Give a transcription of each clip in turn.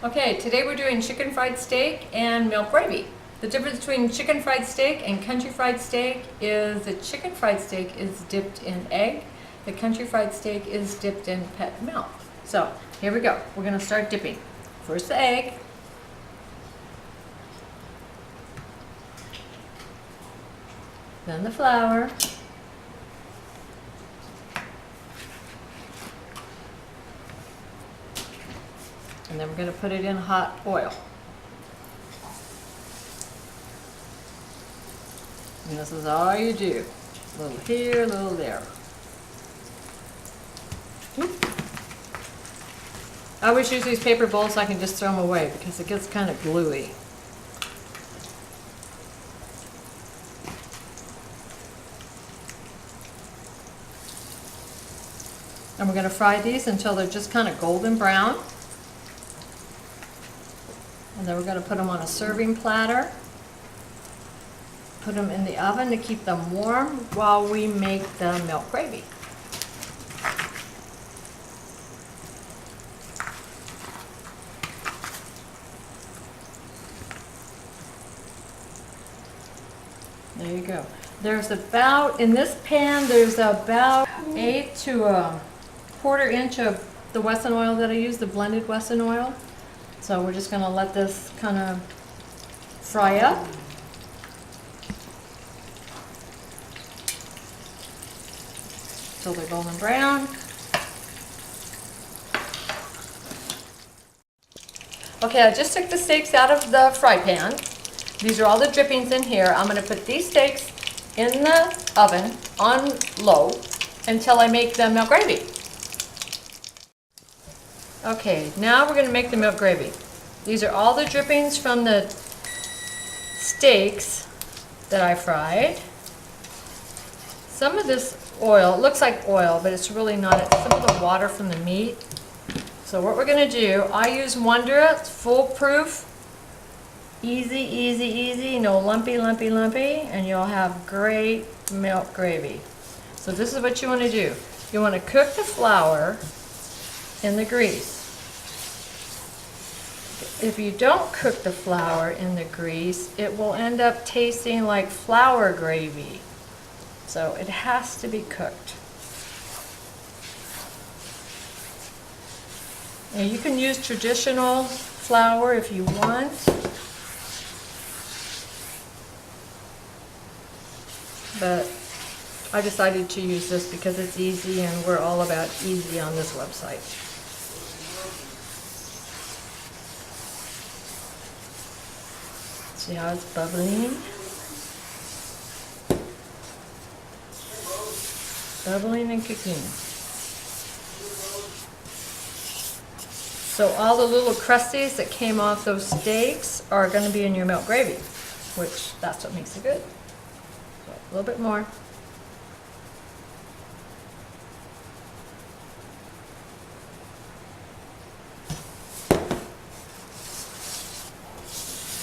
Okay, today we're doing chicken fried steak and milk gravy. The difference between chicken fried steak and country fried steak is the chicken fried steak is dipped in egg. The country fried steak is dipped in pet milk. So here we go. We're going to start dipping. First the egg. Then the flour. And then we're going to put it in hot oil. And this is all you do. A little here, a little there. I always use these paper bowls so I can just throw them away because it gets kind of gluey. And we're going to fry these until they're just kind of golden brown. And then we're going to put them on a serving platter. Put them in the oven to keep them warm while we make the milk gravy. There you go. There's about, in this pan, there's about 1/8 to a 1/4 inch of the Wesson oil that I use, the blended Wesson oil. So we're just going to let this kind of fry up. Till they're golden brown. Okay, I just took the steaks out of the fry pan. These are all the drippings in here. I'm going to put these steaks in the oven on low until I make the milk gravy. Okay, now we're going to make the milk gravy. These are all the drippings from the steaks that I fried. Some of this oil, it looks like oil, but it's really not. It's some of the water from the meat. So what we're going to do, I use Wonder, it's foolproof. Easy, easy, easy, no lumpy, lumpy, lumpy, and you'll have great milk gravy. So this is what you want to do. You want to cook the flour in the grease. If you don't cook the flour in the grease, it will end up tasting like flour gravy. So it has to be cooked. And you can use traditional flour if you want. But I decided to use this because it's easy and we're all about easy on this website. See how it's bubbling? Bubbling and cooking. So all the little crusties that came off those steaks are going to be in your milk gravy, which that's what makes it good. So a little bit more.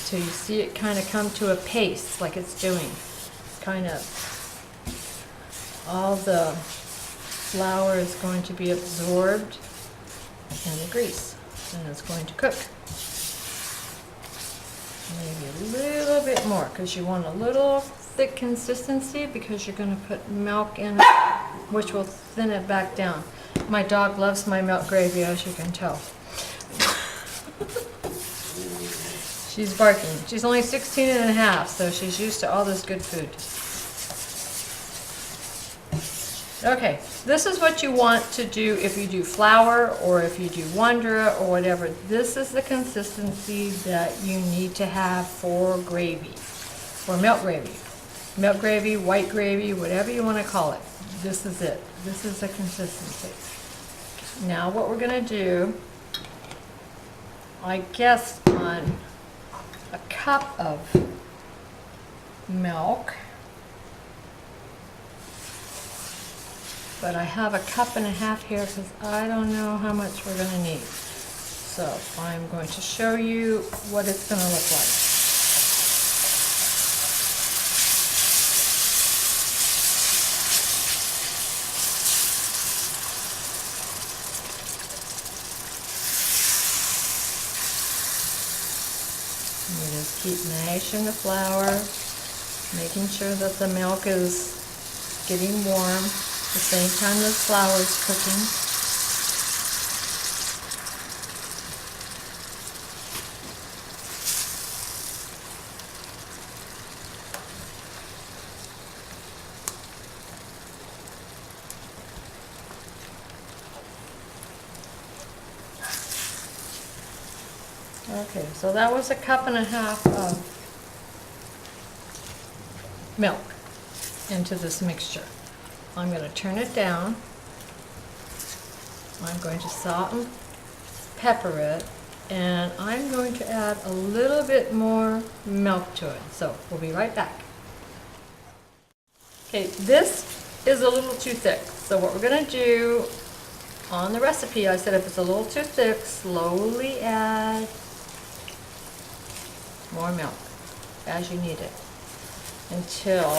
So you see it kind of come to a paste like it's doing. Kind of all the flour is going to be absorbed in the grease and it's going to cook. Maybe a little bit more because you want a little thick consistency because you're going to put milk in it, which will thin it back down. My dog loves my milk gravy, as you can tell. She's barking. She's only 16 and a half, so she's used to all this good food. Okay, this is what you want to do if you do flour or if you do Wonder or whatever. This is the consistency that you need to have for gravy, for milk gravy. Milk gravy, white gravy, whatever you want to call it. This is it. This is the consistency. Now what we're going to do, I guess on a cup of milk, but I have 1.5 cups here because I don't know how much we're going to need. So I'm going to show you what it's going to look like. Keep mashing the flour, making sure that the milk is getting warm at the same time the flour is cooking. Okay, so that was 1.5 cups of milk into this mixture. I'm going to turn it down. I'm going to salt and pepper it, and I'm going to add a little bit more milk to it. So we'll be right back. Okay, this is a little too thick. So what we're going to do on the recipe, I said if it's a little too thick, slowly add more milk as you need it until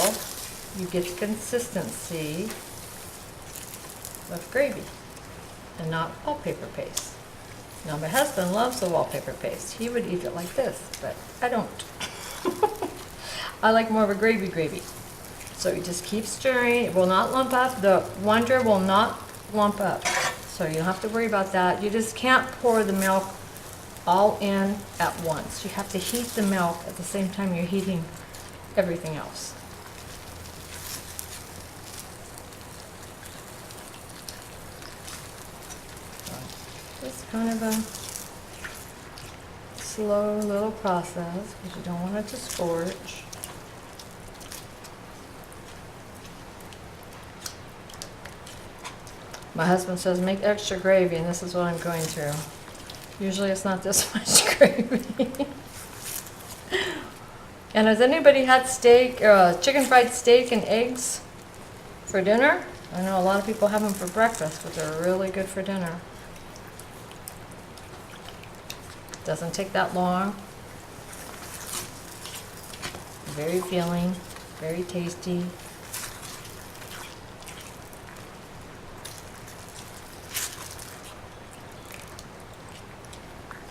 you get the consistency of gravy and not wallpaper paste. Now my husband loves the wallpaper paste. He would eat it like this, but I don't. I like more of a gravy. So you just keep stirring. It will not lump up. The Wonder will not lump up. So you don't have to worry about that. You just can't pour the milk all in at once. You have to heat the milk at the same time you're heating everything else. It's kind of a slow little process because you don't want it to scorch. My husband says make extra gravy, and this is what I'm going through. Usually it's not this much gravy. And has anybody had steak, chicken fried steak and eggs for dinner? I know a lot of people have them for breakfast, but they're really good for dinner. Doesn't take that long. Very filling, very tasty.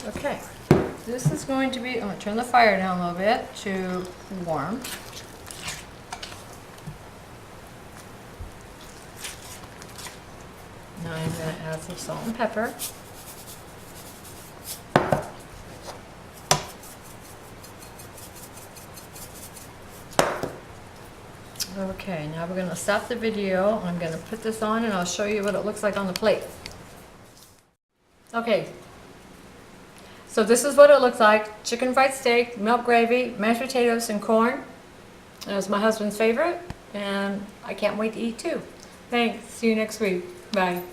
Okay, this is going to be, I'm going to turn the fire down a little bit to warm. Now I'm going to add some salt and pepper. Okay, now we're going to stop the video. I'm going to put this on and I'll show you what it looks like on the plate. Okay. So this is what it looks like. Chicken fried steak, milk gravy, mashed potatoes, and corn. And it's my husband's favorite, and I can't wait to eat too. Thanks. See you next week. Bye.